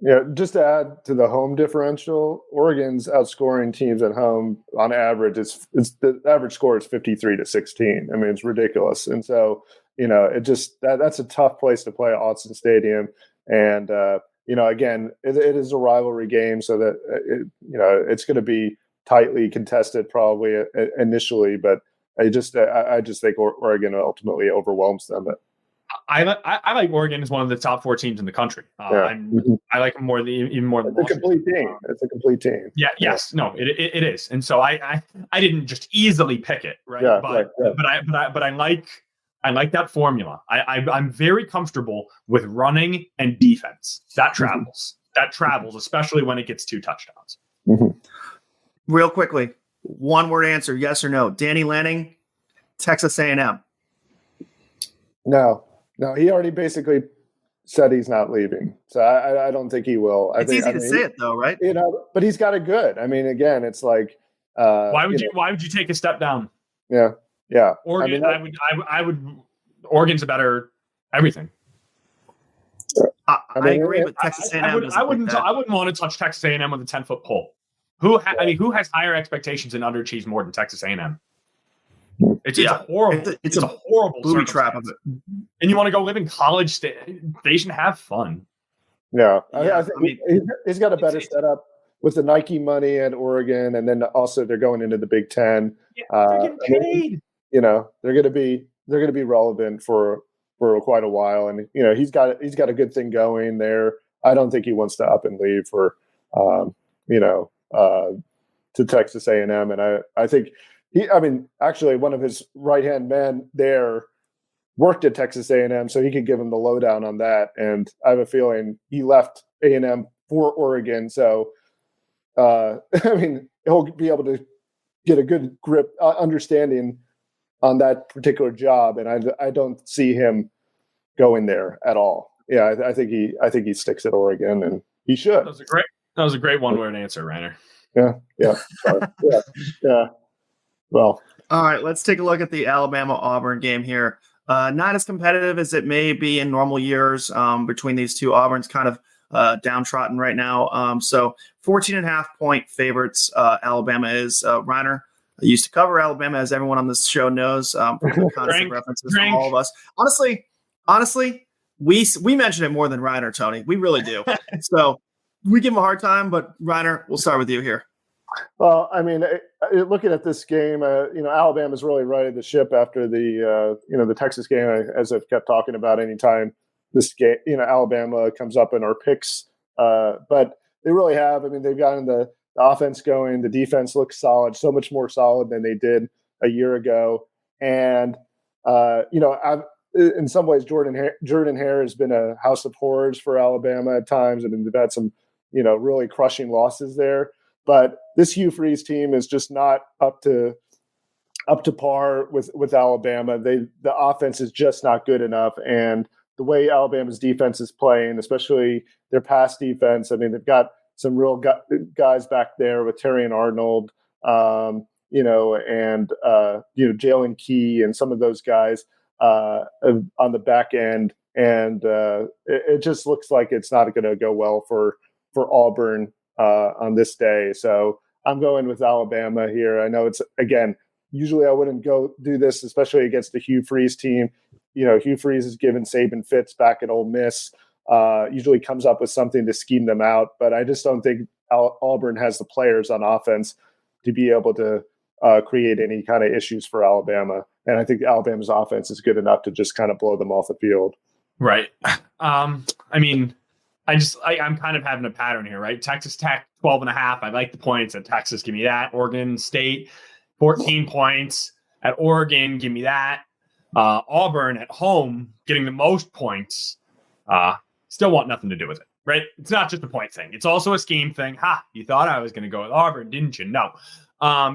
Yeah, just to add to the home differential, Oregon's outscoring teams at home on average. It's the average score is 53-16. I mean, it's ridiculous. And so, it just that's a tough place to play at Autzen Stadium. And again, it is a rivalry game, so that it's going to be tightly contested probably initially. But I just think Oregon ultimately overwhelms them. I like Oregon as one of the top 4 teams in the country. I like them even more than it's a complete team. It's a complete team. Yeah. Yes. No. It is. And so I didn't just easily pick it, right? Yeah, but I like that formula. I'm very comfortable with running and defense. That travels. That travels, especially when it gets 2 touchdowns. Mm-hmm. Real quickly, 1-word answer: yes or no. Danny Lanning, Texas A&M. No, he already basically said he's not leaving, so I don't think he will. It's easy to say it though, right? But he's got it good. I mean, again, it's like why would you take a step down? Yeah. Oregon, I would. Oregon's a better everything. I agree, but Texas A&M. I wouldn't want to touch Texas A&M with a 10-foot pole. Who has higher expectations and underachieves more than Texas A&M? It's horrible. It's a horrible booby trap of it. And you want to go live in College Station? Have fun. Yeah, I think he's got a better setup with the Nike money at Oregon, and then also they're going into the Big Ten. Yeah, they're getting paid. They're going to be relevant for quite a while, and he's got a good thing going there. I don't think he wants to up and leave for to Texas A&M, and I think. Actually, one of his right-hand men there worked at Texas A&M, so he could give him the lowdown on that. And I have a feeling he left A&M for Oregon. So, he'll be able to get a good grip, understanding on that particular job. And I don't see him going there at all. Yeah, I think he sticks at Oregon, and he should. That was a great one-word answer, Rainer. Yeah. Sorry. Yeah. Well, all right, let's take a look at the Alabama-Auburn game here. Not as competitive as it may be in normal years between these two. Auburn's kind of downtrodden right now. So 14.5-point favorites Alabama is. Reiner used to cover Alabama, as everyone on this show knows, from the constant references from all of us. Honestly, we mention it more than Reiner, Tony. We really do. So we give him a hard time, but Reiner, we'll start with you here. Well, looking at this game, Alabama's really righted the ship after the Texas game, as I've kept talking about. Anytime this game, Alabama comes up in our picks, but they really have. They've gotten the offense going. The defense looks solid, so much more solid than they did a year ago. And in some ways, Jordan Hare has been a house of horrors for Alabama at times. They've had some, really crushing losses there. But this Hugh Freeze team is just not up to par with Alabama. The offense is just not good enough, and the way Alabama's defense is playing, especially their pass defense. They've got some real guys back there with Terry and Arnold, and Jalen Key and some of those guys on the back end, and it just looks like it's not going to go well for Auburn on this day. So I'm going with Alabama here. I know it's, again, usually I wouldn't go do this, especially against the Hugh Freeze team. Hugh Freeze has given Saban fits back at Ole Miss, usually comes up with something to scheme them out. But I just don't think Auburn has the players on offense to be able to create any kind of issues for Alabama. And I think Alabama's offense is good enough to just kind of blow them off the field. Right. I'm kind of having a pattern here, right? Texas Tech, 12.5. I like the points at Texas. Give me that. Oregon State, 14 points at Oregon. Give me that. Auburn at home, getting the most points. Still want nothing to do with it, right? It's not just a point thing. It's also a scheme thing. You thought I was going to go with Auburn, didn't you? No.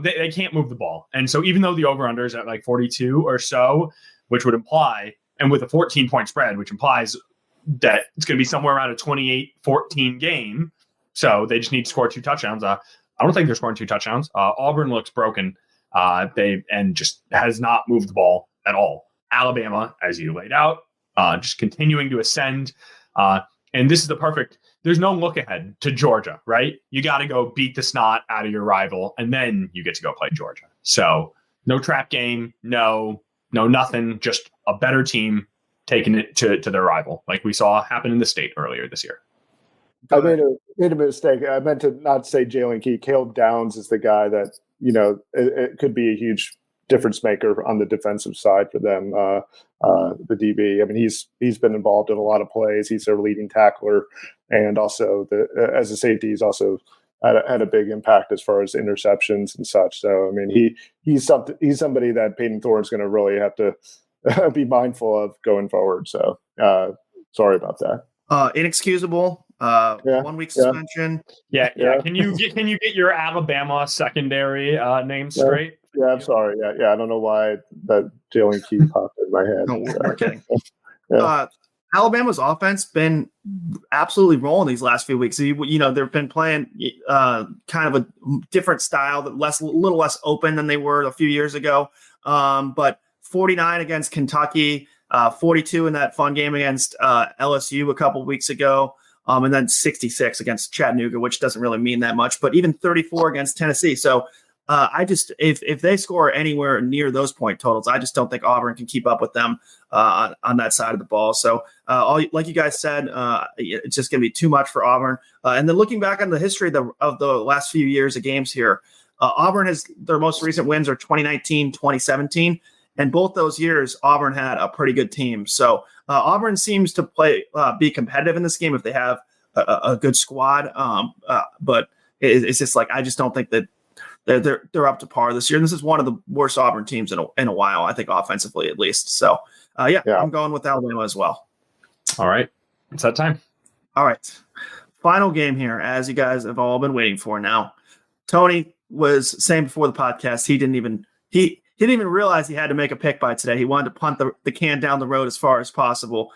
They can't move the ball. And so even though the over-under is at like 42 or so, which would imply, and with a 14-point spread, which implies that it's going to be somewhere around a 28-14 game. So they just need to score 2 touchdowns. I don't think they're scoring 2 touchdowns. Auburn looks broken. They and just has not moved the ball at all. Alabama, as you laid out, just continuing to ascend. And this is the perfect. There's no look ahead to Georgia, right? You got to go beat the snot out of your rival, and then you get to go play Georgia. So no trap game, no nothing. Just a better team taking it to their rival, like we saw happen in the state earlier this year. I made a mistake. I meant to not say Jalen Key. Caleb Downs is the guy that, it could be a huge difference maker on the defensive side for them. The DB. I mean, he's been involved in a lot of plays. He's their leading tackler, and also as a safety, he's also had a big impact as far as interceptions and such. So, I mean, he's somebody that Peyton Thorne's going to really have to be mindful of going forward. So, sorry about that. Inexcusable. 1 week suspension. Yeah. Can you get your Alabama secondary name straight? Yeah, I'm sorry. Yeah. I don't know why that Jalen Key popped in my head. No, we're kidding. Alabama's offense been absolutely rolling these last few weeks. They've been playing kind of a different style, a little less open than they were a few years ago. But 49 against Kentucky, 42 in that fun game against LSU a couple weeks ago, and then 66 against Chattanooga, which doesn't really mean that much, but even 34 against Tennessee. So if they score anywhere near those point totals, I just don't think Auburn can keep up with them on that side of the ball. So like you guys said, it's just going to be too much for Auburn. And then looking back on the history of the last few years of games here, Auburn has their most recent wins are 2019, 2017. And both those years, Auburn had a pretty good team. So Auburn seems to be competitive in this game if they have a good squad. But it's just like I just don't think that they're up to par this year. And this is one of the worst Auburn teams in a while, I think, offensively at least. So I'm going with Alabama as well. All right, it's that time. All right, final game here, as you guys have all been waiting for. Now, Tony was saying before the podcast he didn't even realize he had to make a pick by today. He wanted to punt the can down the road as far as possible.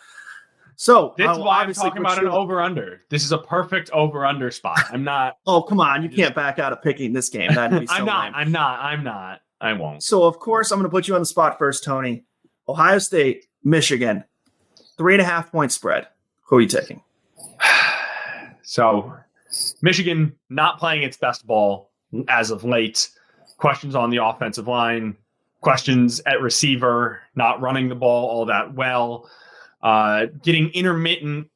So that's why I'm talking about an over-under. This is a perfect over-under spot. I'm not. Oh, come on. You can't back out of picking this game. That'd be so lame. I'm not. I won't. So, of course, I'm going to put you on the spot first, Tony. Ohio State, Michigan, 3.5-point spread. Who are you taking? So, Michigan not playing its best ball as of late. Questions on the offensive line. Questions at receiver. Not running the ball all that well. Getting intermittent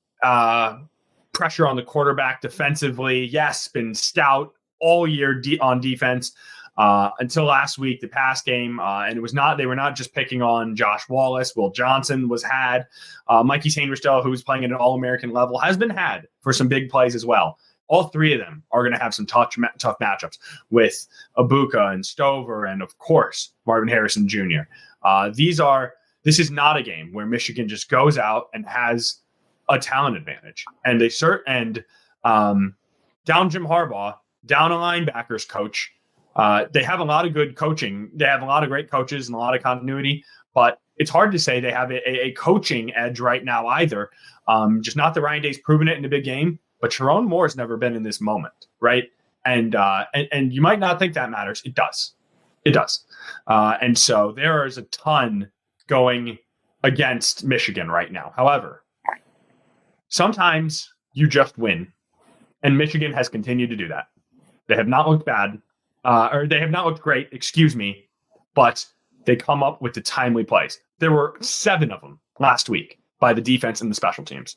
pressure on the quarterback defensively. Yes, been stout all year on defense until last week, the pass game. And they were not just picking on Josh Wallace. Will Johnson was had. Mikey Sainristel, who's playing at an All-American level, has been had for some big plays as well. All three of them are going to have some tough matchups with Abuka and Stover and, of course, Marvin Harrison Jr. This is not a game where Michigan just goes out and has a talent advantage. And down Jim Harbaugh, down a linebackers coach. They have a lot of good coaching. They have a lot of great coaches and a lot of continuity, but it's hard to say they have a coaching edge right now either. Just not that Ryan Day's proven it in a big game, but Sharon Moore's never been in this moment, right? And you might not think that matters. It does. It does. And so there is a ton going against Michigan right now. However, sometimes you just win, and Michigan has continued to do that. They have not looked bad, or they have not looked great, but they come up with the timely plays. There were 7 of them last week by the defense and the special teams.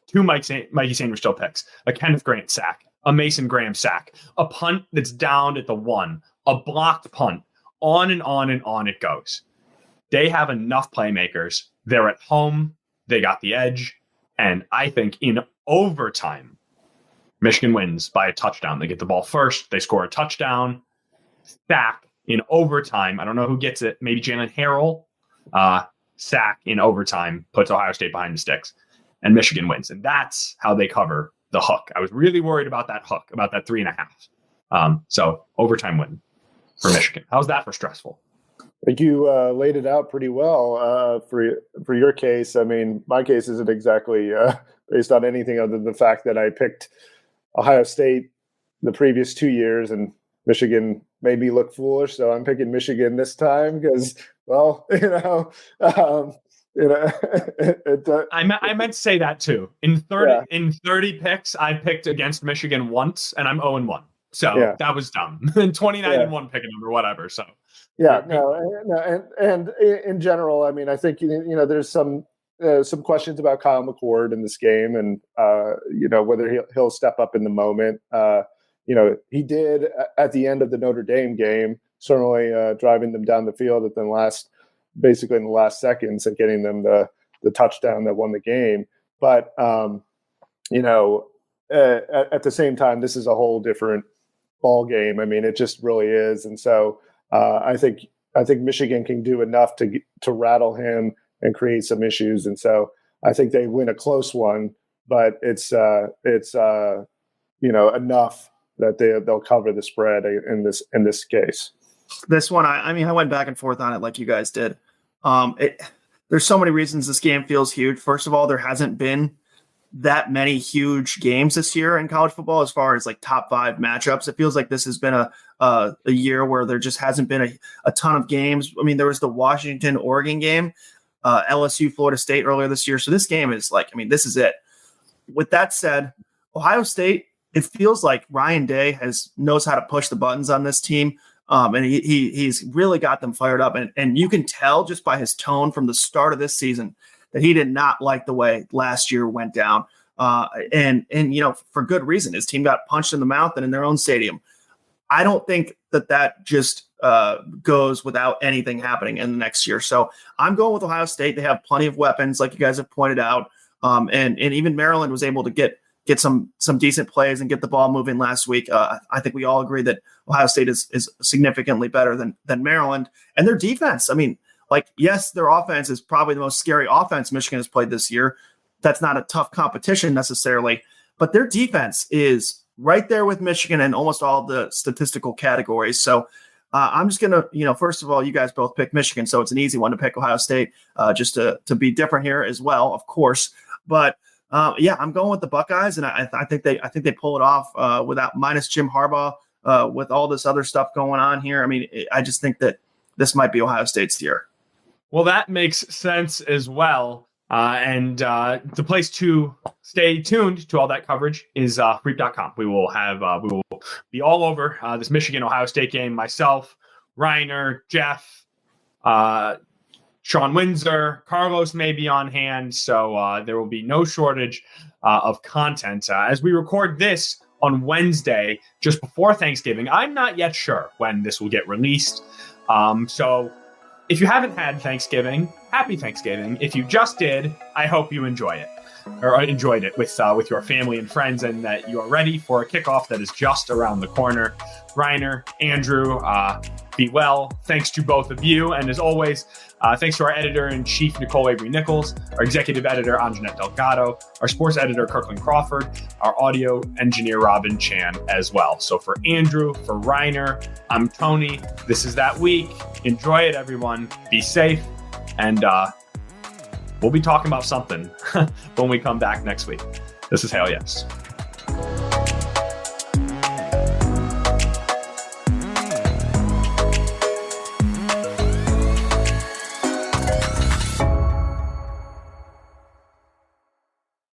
2 Mikey Sainristel picks, a Kenneth Grant sack, a Mason Graham sack, a punt that's downed at the 1, a blocked punt, on and on and on it goes. They have enough playmakers. They're at home. They got the edge. And I think in overtime, Michigan wins by a touchdown. They get the ball first. They score a touchdown. Sack in overtime. I don't know who gets it. Maybe Jalen Harrell. Sack in overtime puts Ohio State behind the sticks. And Michigan wins. And that's how they cover the hook. I was really worried about that hook, about that 3.5. So overtime win for Michigan. How's that for stressful? I think you laid it out pretty well for your case. I mean, my case isn't exactly based on anything other than the fact that I picked Ohio State the previous 2 years and Michigan made me look foolish. So I'm picking Michigan this time because, well, I meant to say that too. In 30 picks, I picked against Michigan once, and I'm 0-1. So that was dumb. And 29-1 pick a number, whatever. So and in general, I mean, I think there's some questions about Kyle McCord in this game, and whether he'll step up in the moment. He did at the end of the Notre Dame game, certainly driving them down the field in the last seconds and getting them the touchdown that won the game. But at the same time, this is a whole different ball game. I mean, it just really is. And so I think Michigan can do enough to rattle him and create some issues. And so I think they win a close one, but it's enough that they'll cover the spread in this case. This one, I went back and forth on it like you guys did. There's so many reasons this game feels huge. First of all, there hasn't been that many huge games this year in college football as far as like top 5 matchups. It feels like this has been a year where there just hasn't been a ton of games. I mean, there was the Washington-Oregon game, LSU, Florida State earlier this year. So this game is this is it. With that said, Ohio State, it feels like Ryan Day knows how to push the buttons on this team. And he's really got them fired up. And you can tell just by his tone from the start of this season that he did not like the way last year went down. And for good reason. His team got punched in the mouth and in their own stadium. I don't think that just goes without anything happening in the next year. So I'm going with Ohio State. They have plenty of weapons, like you guys have pointed out. And even Maryland was able to get some decent plays and get the ball moving last week. I think we all agree that Ohio State is significantly better than Maryland. And their defense, I mean, yes, their offense is probably the most scary offense Michigan has played this year. That's not a tough competition necessarily, but their defense is right there with Michigan in almost all the statistical categories. So I'm just going to, first of all, you guys both pick Michigan, so it's an easy one to pick Ohio State, just to be different here as well, of course. But I'm going with the Buckeyes, and I think they pull it off without minus Jim Harbaugh, with all this other stuff going on here. I mean, I just think that this might be Ohio State's year. Well, that makes sense as well. And the place to stay tuned to all that coverage is Freep.com. We will be all over this Michigan-Ohio State game. Myself, Reiner, Jeff, Sean Windsor, Carlos may be on hand, so there will be no shortage of content. As we record this on Wednesday, just before Thanksgiving, I'm not yet sure when this will get released. So if you haven't had Thanksgiving, happy Thanksgiving. If you just did, I hope you enjoyed it with your family and friends, and that you are ready for a kickoff that is just around the corner. Reiner, Andrew, be well. Thanks to both of you. And as always, thanks to our editor-in-chief, Nicole Avery-Nichols, our executive editor, Anjanette Delgado, our sports editor, Kirkland Crawford, our audio engineer, Robin Chan, as well. So for Andrew, for Reiner, I'm Tony. This is that week. Enjoy it, everyone. Be safe. And we'll be talking about something when we come back next week. This is Hail Yes.